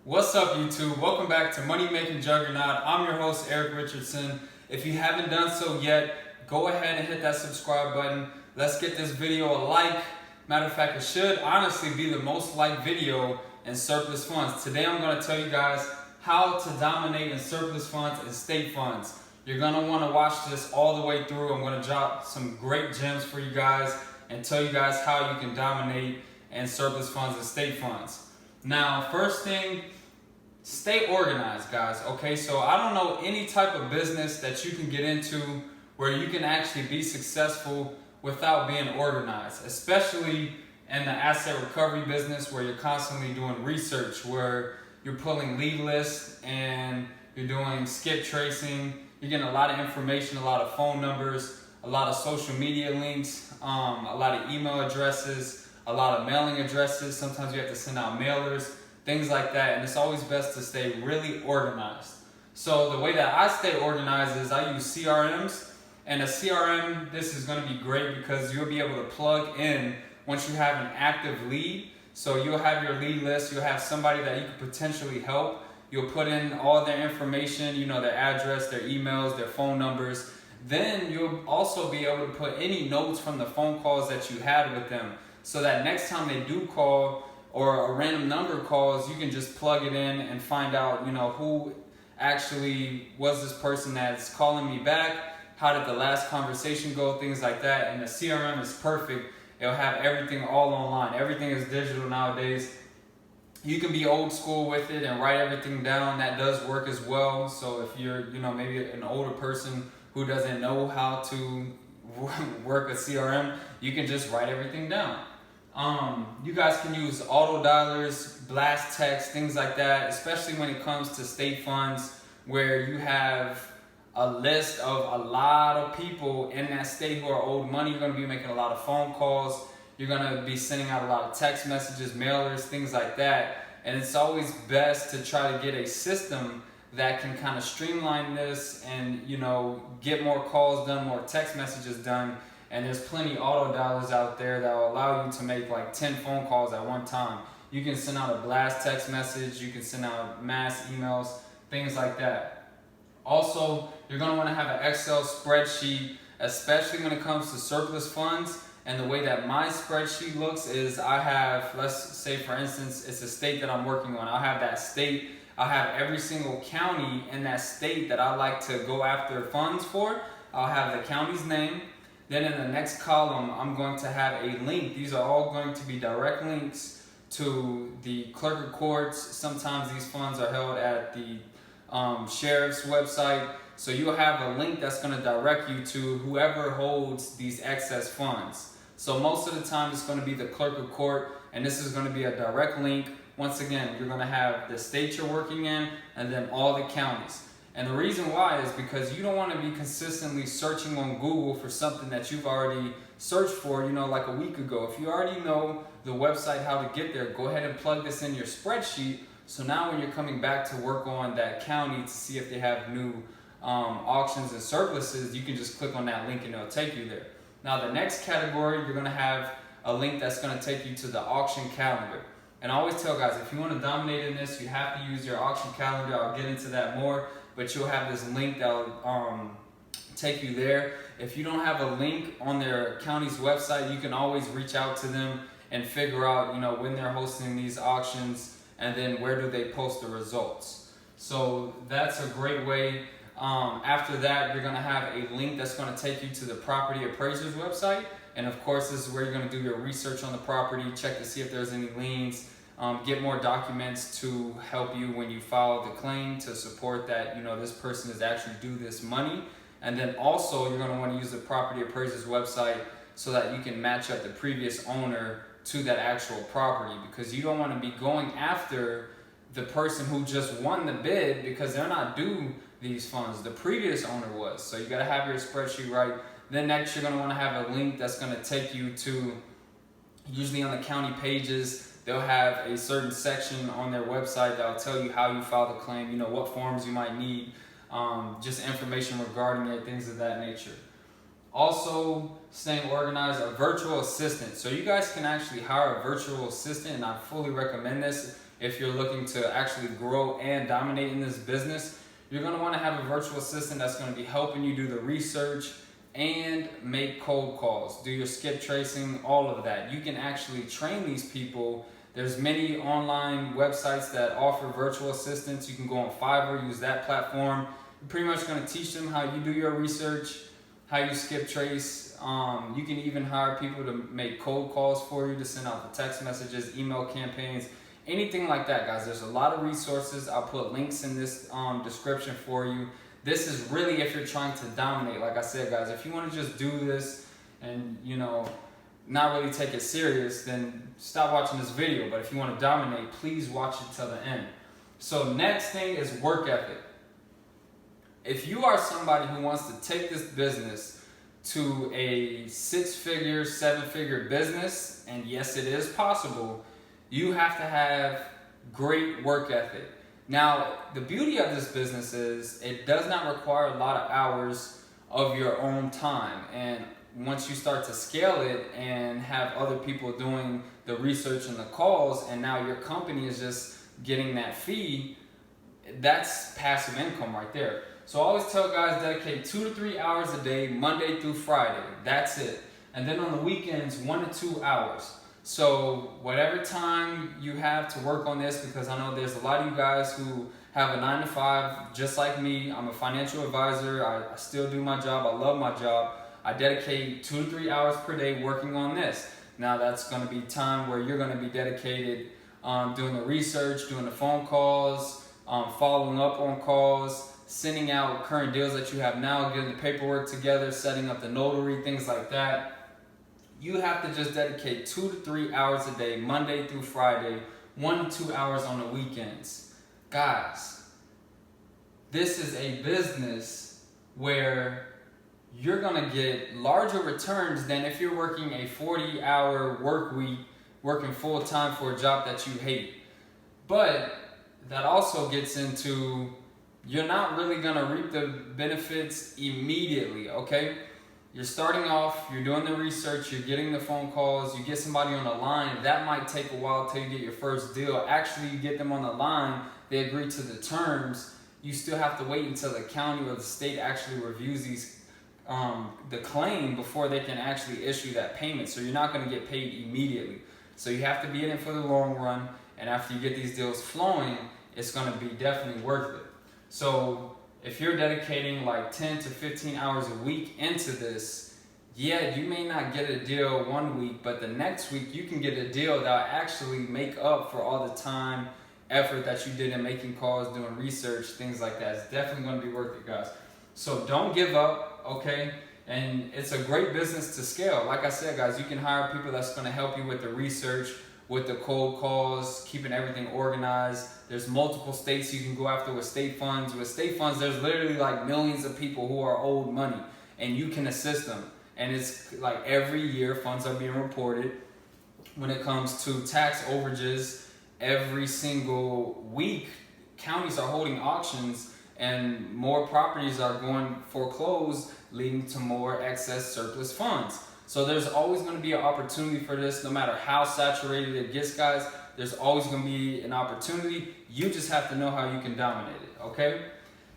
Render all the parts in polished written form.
What's up, YouTube? Welcome back to Money Making Juggernaut. I'm your host, Eric Richardson. If you haven't done so yet, go ahead and hit that subscribe button. Let's get this video a like. Matter of fact, it should honestly be the most liked video in surplus funds. Today I'm going to tell you guys how to dominate in surplus funds and state funds. You're going to want to watch this all the way through. I'm going to drop some great gems for you guys and tell you guys how you can dominate in surplus funds and state funds. Now, first thing, stay organized, guys. Okay, so I don't know any type of business that you can get into where you can actually be successful without being organized, especially in the asset recovery business where you're constantly doing research, where you're pulling lead lists and you're doing skip tracing. You're getting a lot of information, a lot of phone numbers, a lot of social media links, a lot of email addresses, a lot of mailing addresses. Sometimes you have to send out mailers, things like that, and it's always best to stay really organized. So the way that I stay organized is I use CRMs, and a CRM, this is going to be great because you'll be able to plug in once you have an active lead. So you'll have your lead list, you'll have somebody that you could potentially help. You'll put in all their information, you know, their address, their emails, their phone numbers. Then you'll also be able to put any notes from the phone calls that you had with them, so that next time they do call or a random number calls, you can just plug it in and find out, you know, who actually was this person that's calling me back, how did the last conversation go, things like that. And the CRM is perfect. It'll have everything all online. Everything is digital nowadays. You can be old school with it and write everything down. That does work as well. So if you're, you know, maybe an older person who doesn't know how to work a CRM, you can just write everything down. You guys can use AutoDollars, blast text, things like that, especially when it comes to state funds where you have a list of a lot of people in that state who are owed money. You're going to be making a lot of phone calls. You're going to be sending out a lot of text messages, mailers, things like that. And it's always best to try to get a system that can kind of streamline this and, you know, get more calls done, more text messages done. And there's plenty of AutoDollars out there that will allow you to make like 10 phone calls at one time. You can send out a blast text message, you can send out mass emails, things like that. Also, you're going to want to have an Excel spreadsheet, especially when it comes to surplus funds. And the way that my spreadsheet looks is I have, let's say for instance, it's a state that I'm working on. I'll have that state. I'll have every single county in that state that I like to go after funds for. I'll have the county's name. Then in the next column, I'm going to have a link. These are all going to be direct links to the clerk of courts. Sometimes these funds are held at the sheriff's website. So you'll have a link that's going to direct you to whoever holds these excess funds. So most of the time it's going to be the clerk of court, and this is going to be a direct link. Once again, you're going to have the state you're working in and then all the counties. And the reason why is because you don't want to be consistently searching on Google for something that you've already searched for, you know, like a week ago. If you already know the website, how to get there, go ahead and plug this in your spreadsheet. So now when you're coming back to work on that county to see if they have new auctions and surpluses, you can just click on that link and it'll take you there. Now the next category, you're going to have a link that's going to take you to the auction calendar. And I always tell guys, if you want to dominate in this, you have to use your auction calendar. I'll get into that more. But you'll have this link that will take you there. If you don't have a link on their county's website, you can always reach out to them and figure out, you know, when they're hosting these auctions and then where do they post the results. So that's a great way. After that, you're going to have a link that's going to take you to the property appraiser's website. And of course, this is where you're going to do your research on the property, check to see if there's any liens. Get more documents to help you when you file the claim to support that, you know, this person is actually due this money. And then also you're going to want to use the property appraiser's website so that you can match up the previous owner to that actual property, because you don't want to be going after the person who just won the bid because they're not due these funds. The previous owner was. So you got to have your spreadsheet right. Then next you're going to want to have a link that's going to take you to, usually on the county pages, they'll have a certain section on their website that'll tell you how you file the claim, you know, what forms you might need, just information regarding it, things of that nature. Also, staying organized, a virtual assistant. So you guys can actually hire a virtual assistant, and I fully recommend this. if you're looking to actually grow and dominate in this business, you're going to want to have a virtual assistant that's going to be helping you do the research and make cold calls, do your skip tracing, all of that. You can actually train these people. There's many online websites that offer virtual assistants. You can go on Fiverr, use that platform. You're pretty much going to teach them how you do your research, how you skip trace. You can even hire people to make cold calls for you, to send out the text messages, email campaigns, anything like that, guys. There's a lot of resources. I'll put links in this description for you. This is really if you're trying to dominate. Like I said, guys, if you want to just do this and, you know, not really take it serious, then stop watching this video. But if you want to dominate, please watch it till the end. So next thing is work ethic. If you are somebody who wants to take this business to a 6-figure, 7-figure business, and yes, it is possible, you have to have great work ethic. Now, the beauty of this business is it does not require a lot of hours of your own time. And once you start to scale it and have other people doing the research and the calls, and now your company is just getting that fee, that's passive income right there. So I always tell guys, dedicate 2 to 3 hours a day, Monday through Friday. That's it. And then on the weekends, 1 to 2 hours. So whatever time you have to work on this, because I know there's a lot of you guys who have a 9 to 5, just like me. I'm a financial advisor. I still do my job. I love my job. I dedicate 2 to 3 hours per day working on this. Now that's going to be time where you're going to be dedicated doing the research, doing the phone calls, following up on calls, sending out current deals that you have now, getting the paperwork together, setting up the notary, things like that. You have to just dedicate 2 to 3 hours a day, Monday through Friday, 1 to 2 hours on the weekends. Guys, this is a business where you're going to get larger returns than if you're working a 40-hour work week, working full-time for a job that you hate. But that also gets into, you're not really going to reap the benefits immediately, okay? You're starting off, you're doing the research, you're getting the phone calls, you get somebody on the line. That might take a while till you get your first deal. Actually, you get them on the line, they agree to the terms. You still have to wait until the county or the state actually reviews these, the claim before they can actually issue that payment. So you're not going to get paid immediately. So you have to be in it for the long run. And after you get these deals flowing, it's going to be definitely worth it. So if you're dedicating like 10 to 15 hours a week into this, yeah, you may not get a deal one week, but the next week you can get a deal that will actually make up for all the time, effort that you did in making calls, doing research, things like that. It's definitely going to be worth it, guys. So don't give up, okay? And it's a great business to scale. Like I said, guys, you can hire people that's going to help you with the research, with the cold calls, keeping everything organized. There's multiple states you can go after with state funds. With state funds, there's literally like millions of people who are owed money, and you can assist them. And it's like every year funds are being reported. When it comes to tax overages, every single week, counties are holding auctions and more properties are going foreclosed, leading to more excess surplus funds. So there's always going to be an opportunity for this, no matter how saturated it gets, guys. There's always going to be an opportunity. You just have to know how you can dominate it, okay?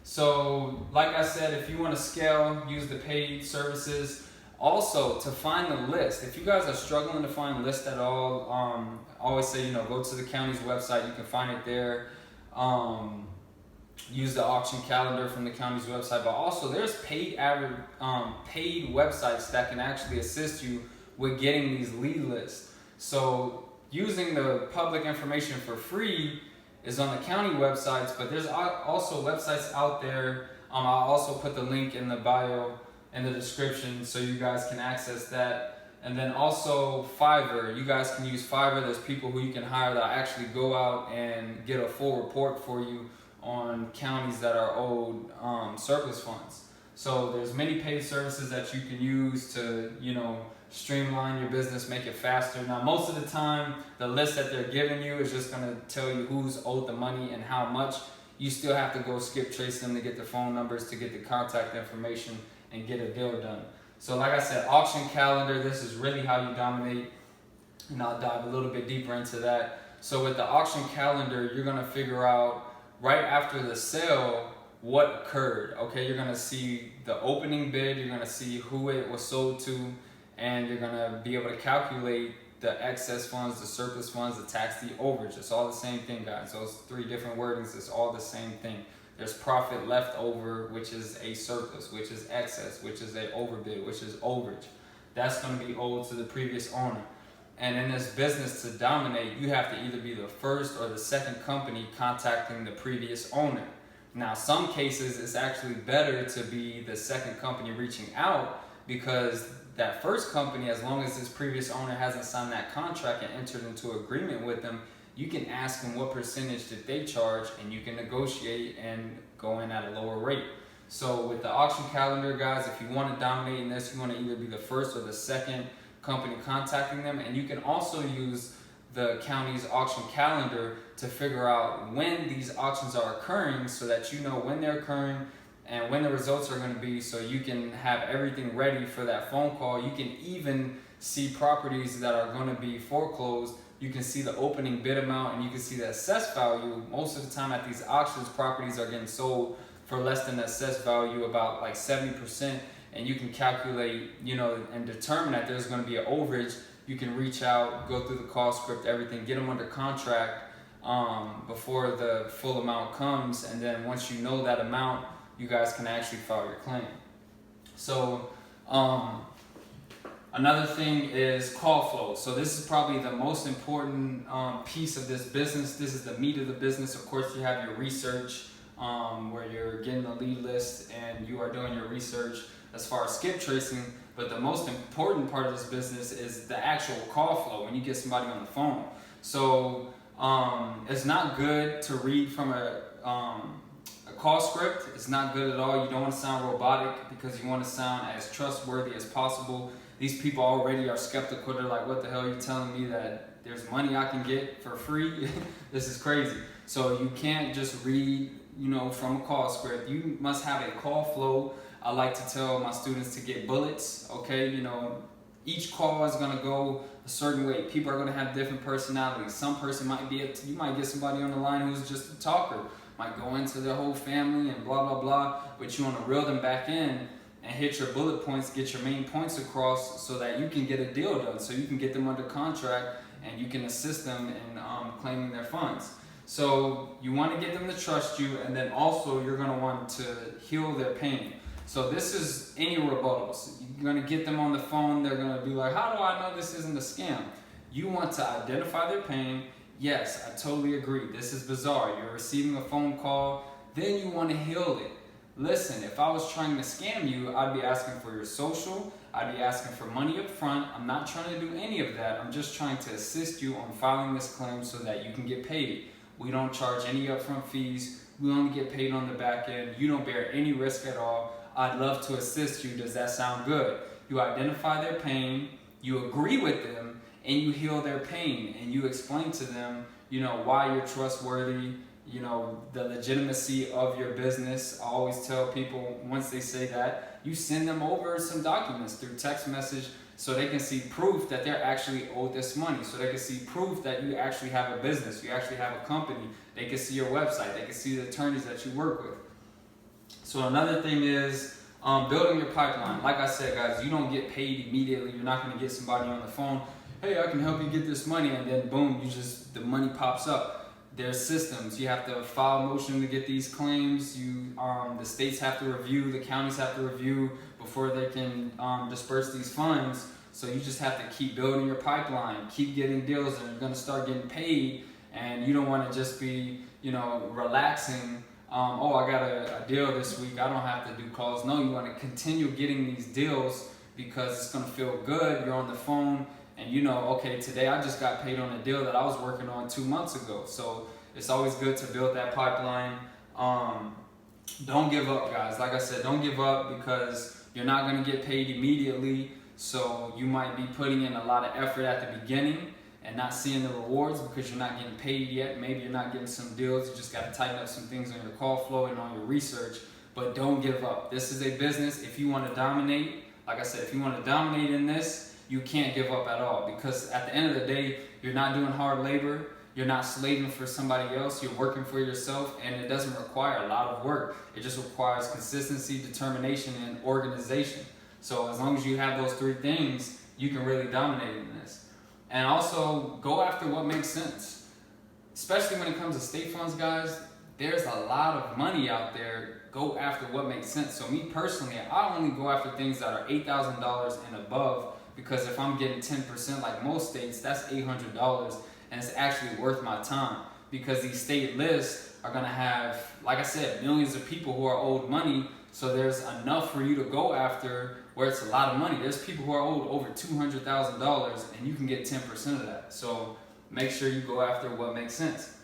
So, like I said, if you want to scale, use the paid services. Also, to find the list, if you guys are struggling to find lists at all, I always say, you know, go to the county's website. You can find it there. Use the auction calendar from the county's website, but also there's paid websites that can actually assist you with getting these lead lists. So using the public information for free is on the county websites, but there's also websites out there. I'll also put the link in the bio in the description so you guys can access that. And then also Fiverr, you guys can use Fiverr. There's people who you can hire that actually go out and get a full report for you on counties that are owed surplus funds. So there's many paid services that you can use to, you know, streamline your business, make it faster. Now, most of the time, the list that they're giving you is just going to tell you who's owed the money and how much. You still have to go skip trace them to get the phone numbers, to get the contact information, and get a deal done. So like I said, auction calendar, this is really how you dominate. And I'll dive a little bit deeper into that. So with the auction calendar, you're gonna figure out right after the sale what occurred. Okay, you're gonna see the opening bid, you're gonna see who it was sold to, and you're gonna be able to calculate the excess funds, the surplus funds, the tax, the overage. It's all the same thing, guys. Those three different wordings, it's all the same thing. There's profit left over, which is a surplus, which is excess, which is a overbid, which is overage. That's going to be owed to the previous owner. And in this business, to dominate, you have to either be the first or the second company contacting the previous owner. Now, some cases, it's actually better to be the second company reaching out, because that first company, as long as this previous owner hasn't signed that contract and entered into agreement with them, you can ask them what percentage did they charge, and you can negotiate and go in at a lower rate. So with the auction calendar, guys, if you want to dominate in this, you want to either be the first or the second company contacting them. And you can also use the county's auction calendar to figure out when these auctions are occurring, so that you know when they're occurring and when the results are going to be, so you can have everything ready for that phone call. You can even see properties that are going to be foreclosed. You can see the opening bid amount, and you can see the assessed value. Most of the time at these auctions, properties are getting sold for less than the assessed value, about like 70%. And you can calculate, and determine that there's going to be an overage. You can reach out, go through the call script, everything, get them under contract before the full amount comes. And then once you know that amount, you guys can actually file your claim. So another thing is call flow. So this is probably the most important piece of this business. This is the meat of the business. Of course, you have your research where you're getting the lead list and you are doing your research as far as skip tracing. But the most important part of this business is the actual call flow when you get somebody on the phone. So it's not good to read from a call script. It's not good at all. You don't want to sound robotic, because you want to sound as trustworthy as possible. These people already are skeptical. They're like, what the hell are you telling me that there's money I can get for free? This is crazy. So you can't just read, from a call script. You must have a call flow. I like to tell my students to get bullets, okay? Each call is gonna go a certain way. People are gonna have different personalities. Some person you might get somebody on the line who's just a talker, might go into their whole family and blah, blah, blah, but you wanna reel them back in and hit your bullet points, get your main points across, so that you can get a deal done, so you can get them under contract and you can assist them in claiming their funds. So you want to get them to trust you, and then also you're going to want to heal their pain. So this is any rebuttals. You're going to get them on the phone. They're going to be like, how do I know this isn't a scam? You want to identify their pain. Yes, I totally agree. This is bizarre. You're receiving a phone call. Then you want to heal it. Listen, if I was trying to scam you, I'd be asking for your social. I'd be asking for money up front. I'm not trying to do any of that. I'm just trying to assist you on filing this claim so that you can get paid. We don't charge any upfront fees. We only get paid on the back end. You don't bear any risk at all. I'd love to assist you. Does that sound good? You identify their pain, you agree with them, and you heal their pain. And you explain to them, why you're trustworthy, the legitimacy of your business. I always tell people, once they say that, you send them over some documents through text message, so they can see proof that they're actually owed this money. So they can see proof that you actually have a business, you actually have a company. They can see your website, they can see the attorneys that you work with. So another thing is building your pipeline. Like I said, guys, you don't get paid immediately. You're not going to get somebody on the phone, hey, I can help you get this money, and then boom, the money pops up. There's systems. You have to file a motion to get these claims. The states have to review, the counties have to review before they can disperse these funds. So you just have to keep building your pipeline, keep getting deals, and you're going to start getting paid. And you don't want to just be, relaxing. Oh, I got a deal this week, I don't have to do calls. No, you want to continue getting these deals, because it's going to feel good. You're on the phone. And okay, today I just got paid on a deal that I was working on 2 months ago. So it's always good to build that pipeline. Don't give up, guys. Like I said, don't give up, because you're not going to get paid immediately. So you might be putting in a lot of effort at the beginning and not seeing the rewards because you're not getting paid yet. Maybe you're not getting some deals. You just got to tighten up some things on your call flow and on your research. But don't give up. This is a business. If you want to dominate, like I said, if you want to dominate in this, you can't give up at all, because at the end of the day, you're not doing hard labor. You're not slaving for somebody else, you're working for yourself, and it doesn't require a lot of work. It just requires consistency, determination, and organization. So as long as you have those three things, you can really dominate in this. And also, go after what makes sense. Especially when it comes to state funds, guys, there's a lot of money out there. Go after what makes sense. So me personally, I only go after things that are $8,000 and above, because if I'm getting 10% like most states, that's $800, and it's actually worth my time, because these state lists are gonna have, like I said, millions of people who are owed money. So there's enough for you to go after where it's a lot of money. There's people who are owed over $200,000, and you can get 10% of that. So make sure you go after what makes sense.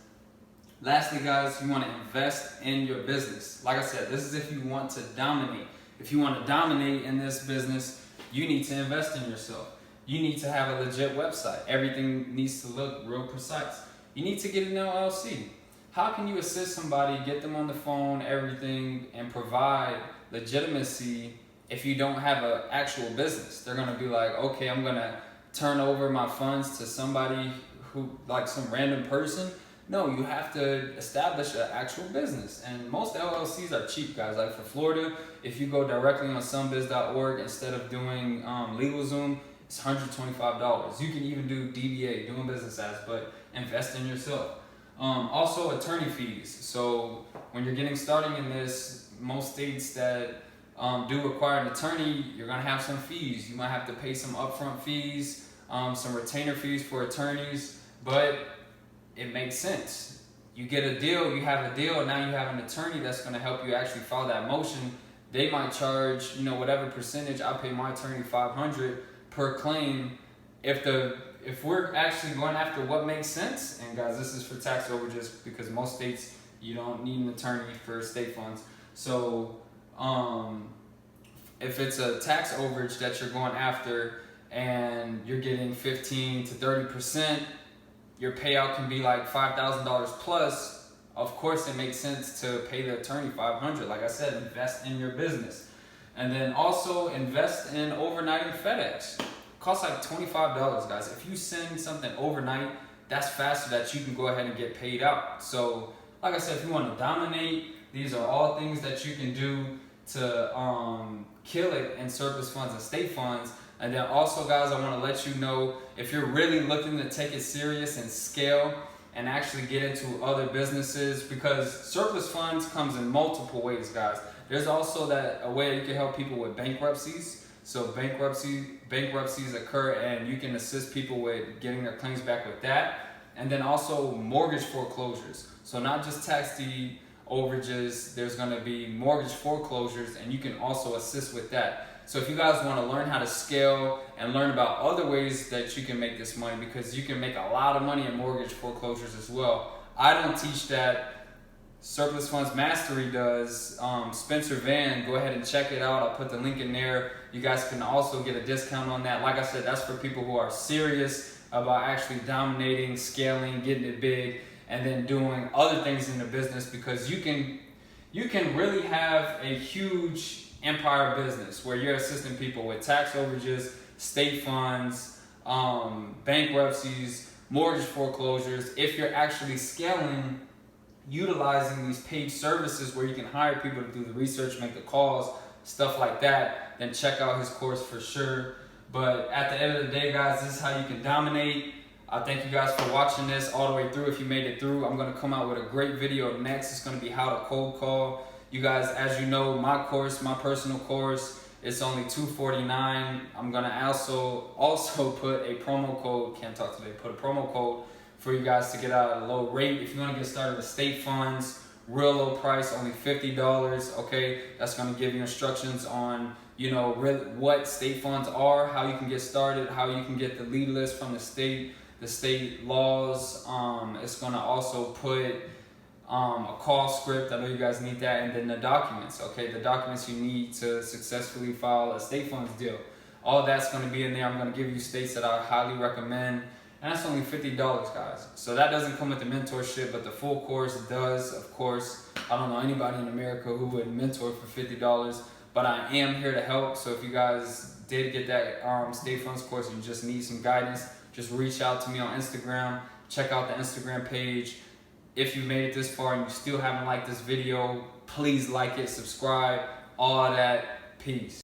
Lastly, guys, you want to invest in your business. Like I said, this is if you want to dominate. If you want to dominate in this business, you need to invest in yourself. You need to have a legit website. Everything needs to look real precise. You need to get an LLC. How can you assist somebody, get them on the phone, everything, and provide legitimacy if you don't have an actual business? They're going to be like, okay, I'm going to turn over my funds to somebody who, like some random person. No, you have to establish an actual business. And most LLCs are cheap, guys. Like for Florida, if you go directly on somebiz.org instead of doing LegalZoom, it's $125. You can even do DBA, doing business as, but invest in yourself. Also, attorney fees. So when you're getting started in this, most states that do require an attorney, you're going to have some fees. You might have to pay some upfront fees, some retainer fees for attorneys, but it makes sense. You get a deal, you have a deal, now you have an attorney that's going to help you actually file that motion. They might charge, whatever percentage. I pay my attorney $500 per claim. If we're actually going after what makes sense, and guys, this is for tax overages, because most states you don't need an attorney for state funds. So if it's a tax overage that you're going after and you're getting 15 to 30%, your payout can be like $5,000 plus. Of course, it makes sense to pay the attorney $500. Like I said, invest in your business. And then also invest in overnighting FedEx. It costs like $25, guys. If you send something overnight, that's faster that you can go ahead and get paid out. So, like I said, if you want to dominate, these are all things that you can do to kill it in surplus funds and state funds. And then also, guys, I want to let you know, if you're really looking to take it serious and scale and actually get into other businesses, because surplus funds comes in multiple ways, guys. There's also a way you can help people with bankruptcies. So bankruptcies occur, and you can assist people with getting their claims back with that. And then also mortgage foreclosures. So not just tax deed overages, there's going to be mortgage foreclosures, and you can also assist with that. So if you guys want to learn how to scale and learn about other ways that you can make this money, because you can make a lot of money in mortgage foreclosures as well. I don't teach that. Surplus Funds Mastery does. Spencer Van, go ahead and check it out. I'll put the link in there. You guys can also get a discount on that. Like I said, that's for people who are serious about actually dominating, scaling, getting it big, and then doing other things in the business, because you can really have a huge empire business where you're assisting people with tax overages, state funds, bankruptcies, mortgage foreclosures. If you're actually scaling, utilizing these paid services where you can hire people to do the research, make the calls, stuff like that, then check out his course for sure. But at the end of the day, guys, this is how you can dominate. I thank you guys for watching this all the way through. If you made it through, I'm going to come out with a great video next. It's going to be how to cold call. You guys, as you know, my course, my personal course, it's only $249. I'm going to also put a promo code, can't talk today, put a promo code for you guys to get out at a low rate. If you want to get started with state funds, real low price, only $50, okay? That's going to give you instructions on, what state funds are, how you can get started, how you can get the lead list from the state laws. It's going to also put a call script. I know you guys need that. And then the documents, okay? The documents you need to successfully file a state funds deal. All that's going to be in there. I'm going to give you states that I highly recommend. And that's only $50, guys. So that doesn't come with the mentorship, but the full course does, of course. I don't know anybody in America who would mentor for $50, but I am here to help. So if you guys did get that state funds course, you just need some guidance, just reach out to me on Instagram. Check out the Instagram page. If you made it this far and you still haven't liked this video, please like it, subscribe, all that. Peace.